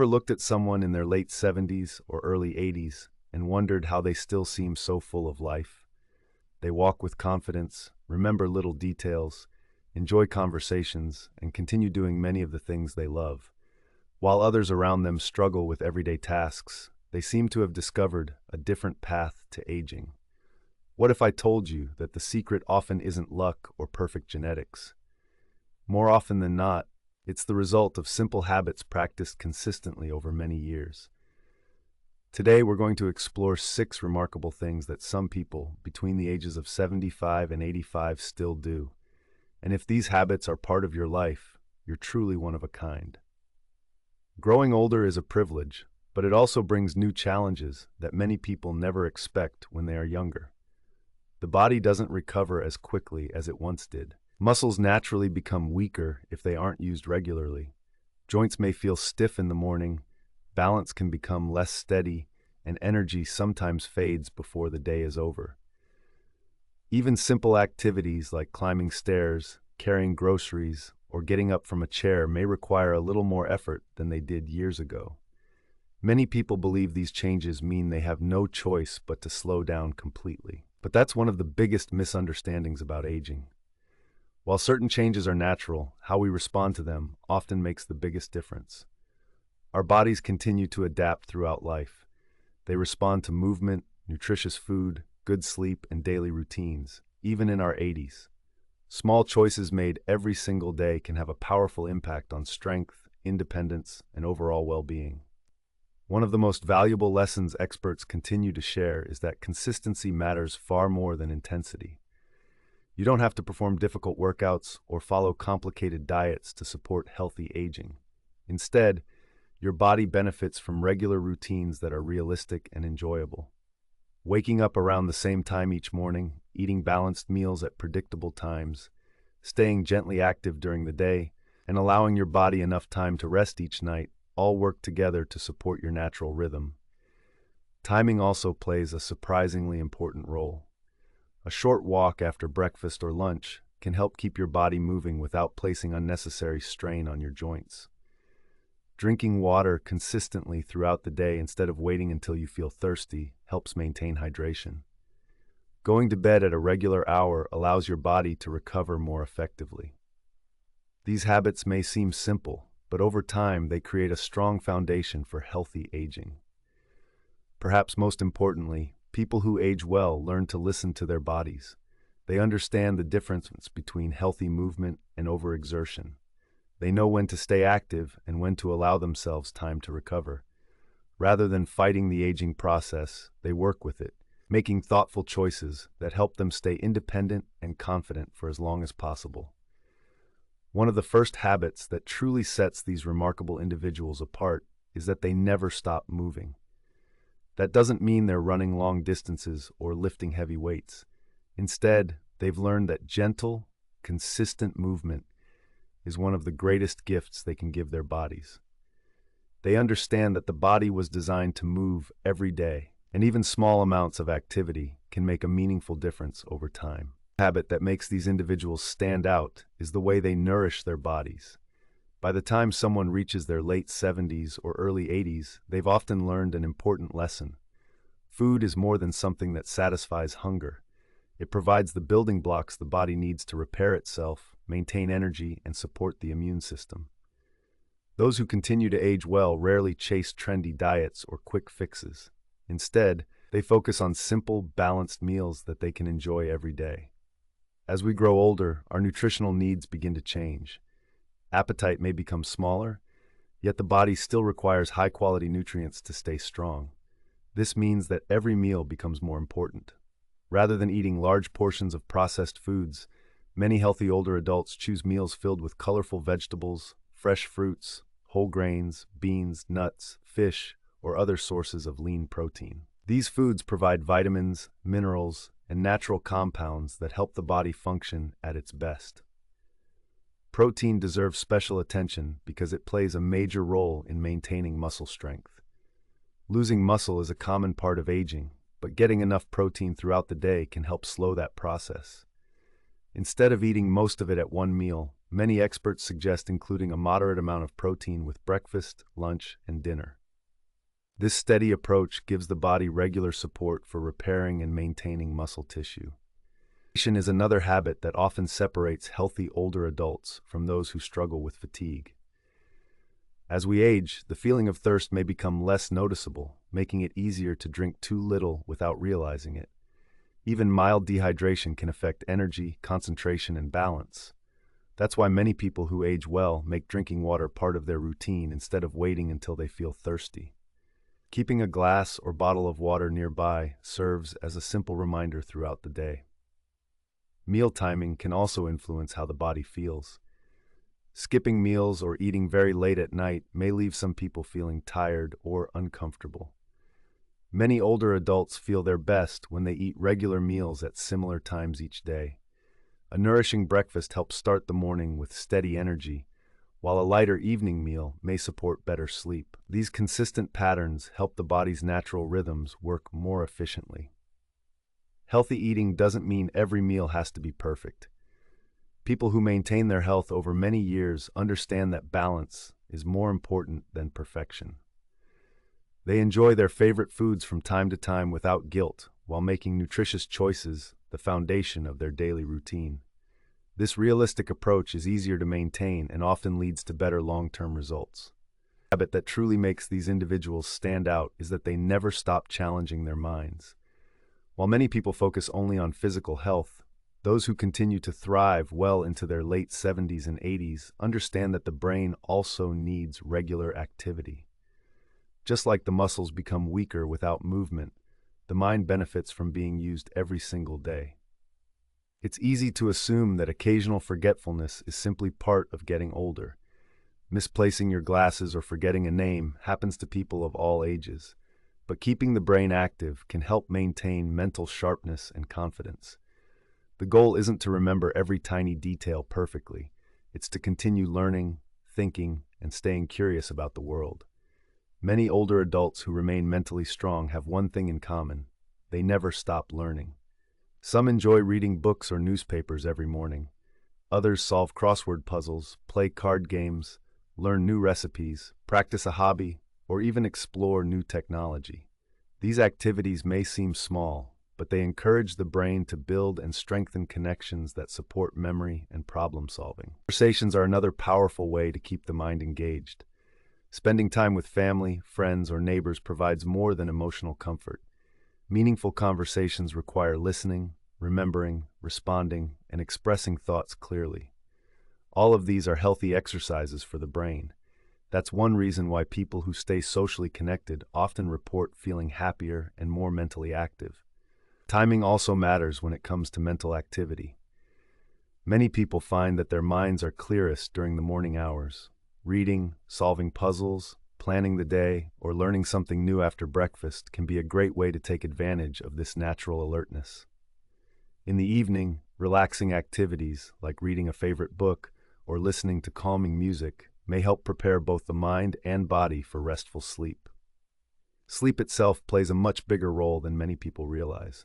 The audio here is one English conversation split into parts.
Ever looked at someone in their late 70s or early 80s and wondered how they still seem so full of life? They walk with confidence, remember little details, enjoy conversations, and continue doing many of the things they love. While others around them struggle with everyday tasks, they seem to have discovered a different path to aging. What if I told you that the secret often isn't luck or perfect genetics? More often than not, it's the result of simple habits practiced consistently over many years. Today, we're going to explore 6 remarkable things that some people between the ages of 75 and 85 still do. And if these habits are part of your life, you're truly one of a kind. Growing older is a privilege, but it also brings new challenges that many people never expect when they are younger. The body doesn't recover as quickly as it once did. Muscles naturally become weaker if they aren't used regularly. Joints may feel stiff in the morning, balance can become less steady, and energy sometimes fades before the day is over. Even simple activities like climbing stairs, carrying groceries, or getting up from a chair may require a little more effort than they did years ago. Many people believe these changes mean they have no choice but to slow down completely. But that's one of the biggest misunderstandings about aging. While certain changes are natural, how we respond to them often makes the biggest difference. Our bodies continue to adapt throughout life. They respond to movement, nutritious food, good sleep, and daily routines, even in our 80s. Small choices made every single day can have a powerful impact on strength, independence, and overall well-being. One of the most valuable lessons experts continue to share is that consistency matters far more than intensity. You don't have to perform difficult workouts or follow complicated diets to support healthy aging. Instead, your body benefits from regular routines that are realistic and enjoyable. Waking up around the same time each morning, eating balanced meals at predictable times, staying gently active during the day, and allowing your body enough time to rest each night all work together to support your natural rhythm. Timing also plays a surprisingly important role. A short walk after breakfast or lunch can help keep your body moving without placing unnecessary strain on your joints. Drinking water consistently throughout the day instead of waiting until you feel thirsty helps maintain hydration. Going to bed at a regular hour allows your body to recover more effectively. These habits may seem simple, but over time they create a strong foundation for healthy aging. Perhaps most importantly, people who age well learn to listen to their bodies. They understand the difference between healthy movement and overexertion. They know when to stay active and when to allow themselves time to recover. Rather than fighting the aging process, they work with it, making thoughtful choices that help them stay independent and confident for as long as possible. One of the first habits that truly sets these remarkable individuals apart is that they never stop moving. That doesn't mean they're running long distances or lifting heavy weights. Instead, they've learned that gentle, consistent movement is one of the greatest gifts they can give their bodies. They understand that the body was designed to move every day, and even small amounts of activity can make a meaningful difference over time. The habit that makes these individuals stand out is the way they nourish their bodies. By the time someone reaches their late 70s or early 80s, they've often learned an important lesson. Food is more than something that satisfies hunger. It provides the building blocks the body needs to repair itself, maintain energy, and support the immune system. Those who continue to age well rarely chase trendy diets or quick fixes. Instead, they focus on simple, balanced meals that they can enjoy every day. As we grow older, our nutritional needs begin to change. Appetite may become smaller, yet the body still requires high-quality nutrients to stay strong. This means that every meal becomes more important. Rather than eating large portions of processed foods, many healthy older adults choose meals filled with colorful vegetables, fresh fruits, whole grains, beans, nuts, fish, or other sources of lean protein. These foods provide vitamins, minerals, and natural compounds that help the body function at its best. Protein deserves special attention because it plays a major role in maintaining muscle strength. Losing muscle is a common part of aging, but getting enough protein throughout the day can help slow that process. Instead of eating most of it at one meal, Many experts suggest including a moderate amount of protein with breakfast, lunch, and dinner. This steady approach gives the body regular support for repairing and maintaining muscle tissue. Hydration is another habit that often separates healthy older adults from those who struggle with fatigue. As we age, the feeling of thirst may become less noticeable, making it easier to drink too little without realizing it. Even mild dehydration can affect energy, concentration, and balance. That's why many people who age well make drinking water part of their routine instead of waiting until they feel thirsty. Keeping a glass or bottle of water nearby serves as a simple reminder throughout the day. Meal timing can also influence how the body feels. Skipping meals or eating very late at night may leave some people feeling tired or uncomfortable. Many older adults feel their best when they eat regular meals at similar times each day. A nourishing breakfast helps start the morning with steady energy, while a lighter evening meal may support better sleep. These consistent patterns help the body's natural rhythms work more efficiently. Healthy eating doesn't mean every meal has to be perfect. People who maintain their health over many years understand that balance is more important than perfection. They enjoy their favorite foods from time to time without guilt, while making nutritious choices the foundation of their daily routine. This realistic approach is easier to maintain and often leads to better long-term results. The habit that truly makes these individuals stand out is that they never stop challenging their minds. While many people focus only on physical health, those who continue to thrive well into their late 70s and 80s understand that the brain also needs regular activity. Just like the muscles become weaker without movement, the mind benefits from being used every single day. It's easy to assume that occasional forgetfulness is simply part of getting older. Misplacing your glasses or forgetting a name happens to people of all ages, but keeping the brain active can help maintain mental sharpness and confidence. The goal isn't to remember every tiny detail perfectly. It's to continue learning, thinking, and staying curious about the world. Many older adults who remain mentally strong have one thing in common: they never stop learning. Some enjoy reading books or newspapers every morning. Others solve crossword puzzles, play card games, learn new recipes, practice a hobby, or even explore new technology. These activities may seem small, but they encourage the brain to build and strengthen connections that support memory and problem solving. Conversations are another powerful way to keep the mind engaged. Spending time with family, friends, or neighbors provides more than emotional comfort. Meaningful conversations require listening, remembering, responding, and expressing thoughts clearly. All of these are healthy exercises for the brain. That's one reason why people who stay socially connected often report feeling happier and more mentally active. Timing also matters when it comes to mental activity. Many people find that their minds are clearest during the morning hours. Reading, solving puzzles, planning the day, or learning something new after breakfast can be a great way to take advantage of this natural alertness. In the evening, relaxing activities like reading a favorite book or listening to calming music may help prepare both the mind and body for restful sleep. Sleep itself plays a much bigger role than many people realize.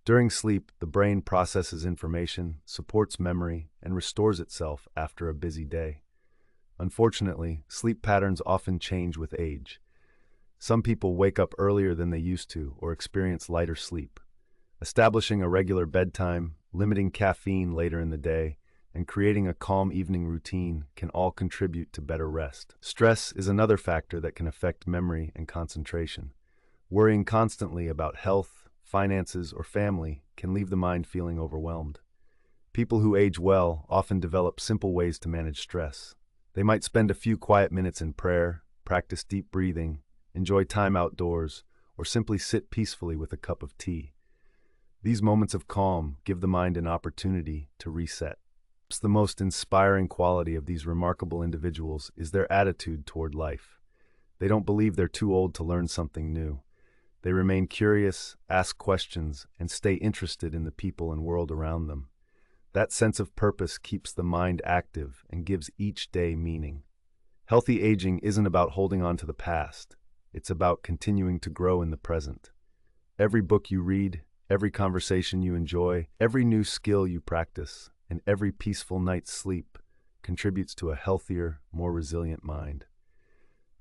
During sleep, the brain processes information, supports memory, and restores itself after a busy day. Unfortunately, sleep patterns often change with age. Some people wake up earlier than they used to or experience lighter sleep. Establishing a regular bedtime, limiting caffeine later in the day, and creating a calm evening routine can all contribute to better rest. Stress is another factor that can affect memory and concentration. Worrying constantly about health, finances, or family can leave the mind feeling overwhelmed. People who age well often develop simple ways to manage stress. They might spend a few quiet minutes in prayer, practice deep breathing, enjoy time outdoors, or simply sit peacefully with a cup of tea. These moments of calm give the mind an opportunity to reset. Perhaps the most inspiring quality of these remarkable individuals is their attitude toward life. They don't believe they're too old to learn something new. They remain curious, ask questions, and stay interested in the people and world around them. That sense of purpose keeps the mind active and gives each day meaning. Healthy aging isn't about holding on to the past. It's about continuing to grow in the present. Every book you read, every conversation you enjoy, every new skill you practice, and every peaceful night's sleep contributes to a healthier, more resilient mind.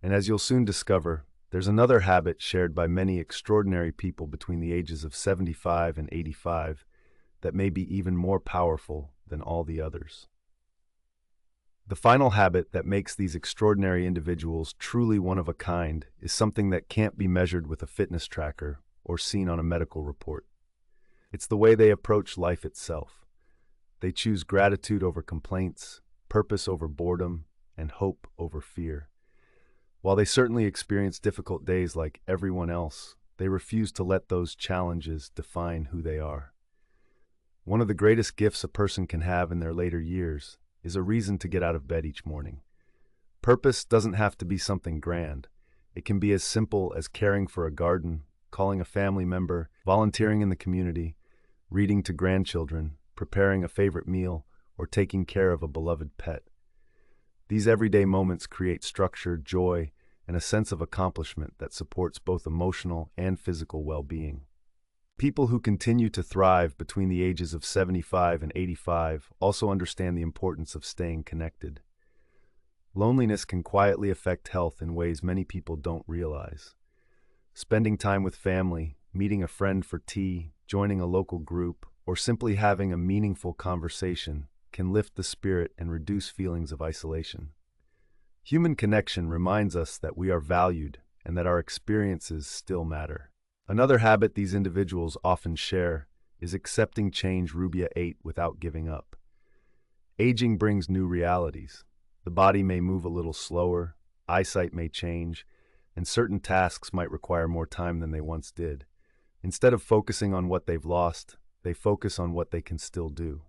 And as you'll soon discover, there's another habit shared by many extraordinary people between the ages of 75 and 85 that may be even more powerful than all the others. The final habit that makes these extraordinary individuals truly one of a kind is something that can't be measured with a fitness tracker or seen on a medical report. It's the way they approach life itself. They choose gratitude over complaints, purpose over boredom, and hope over fear. While they certainly experience difficult days like everyone else, they refuse to let those challenges define who they are. One of the greatest gifts a person can have in their later years is a reason to get out of bed each morning. Purpose doesn't have to be something grand. It can be as simple as caring for a garden, calling a family member, volunteering in the community, reading to grandchildren, preparing a favorite meal, or taking care of a beloved pet. These everyday moments create structure, joy, and a sense of accomplishment that supports both emotional and physical well-being. People who continue to thrive between the ages of 75 and 85 also understand the importance of staying connected. Loneliness can quietly affect health in ways many people don't realize. Spending time with family, meeting a friend for tea, joining a local group, or simply having a meaningful conversation can lift the spirit and reduce feelings of isolation. Human connection reminds us that we are valued and that our experiences still matter. Another habit these individuals often share is accepting change Rubia 8 without giving up. Aging brings new realities. The body may move a little slower, eyesight may change, and certain tasks might require more time than they once did. Instead of focusing on what they've lost, they focus on what they can still do.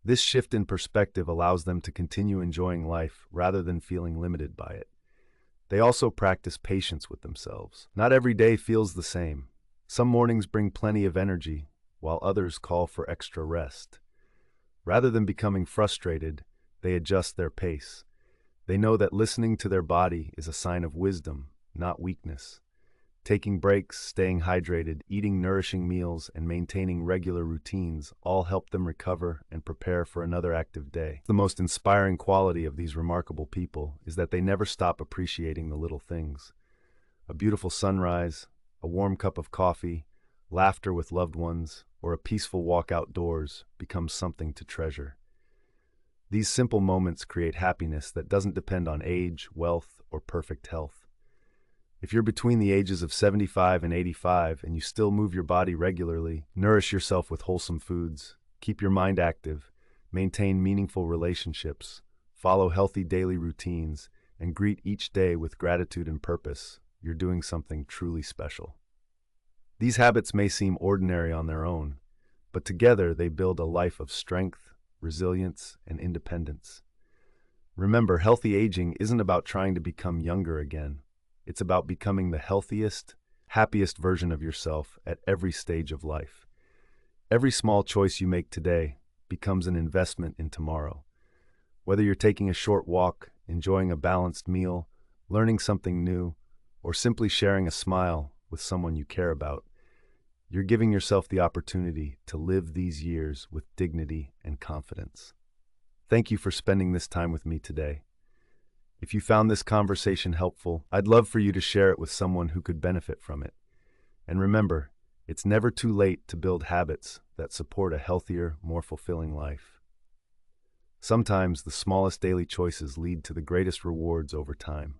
This shift in perspective allows them to continue enjoying life rather than feeling limited by it. They also practice patience with themselves. Not every day feels the same. Some mornings bring plenty of energy, while others call for extra rest. Rather than becoming frustrated, they adjust their pace. They know that listening to their body is a sign of wisdom, not weakness. Taking breaks, staying hydrated, eating nourishing meals, and maintaining regular routines all help them recover and prepare for another active day. The most inspiring quality of these remarkable people is that they never stop appreciating the little things. A beautiful sunrise, a warm cup of coffee, laughter with loved ones, or a peaceful walk outdoors becomes something to treasure. These simple moments create happiness that doesn't depend on age, wealth, or perfect health. If you're between the ages of 75 and 85 and you still move your body regularly, nourish yourself with wholesome foods, keep your mind active, maintain meaningful relationships, follow healthy daily routines, and greet each day with gratitude and purpose, you're doing something truly special. These habits may seem ordinary on their own, but together they build a life of strength, resilience, and independence. Remember, healthy aging isn't about trying to become younger again. It's about becoming the healthiest, happiest version of yourself at every stage of life. Every small choice you make today becomes an investment in tomorrow. Whether you're taking a short walk, enjoying a balanced meal, learning something new, or simply sharing a smile with someone you care about, you're giving yourself the opportunity to live these years with dignity and confidence. Thank you for spending this time with me today. If you found this conversation helpful, I'd love for you to share it with someone who could benefit from it. And remember, it's never too late to build habits that support a healthier, more fulfilling life. Sometimes the smallest daily choices lead to the greatest rewards over time.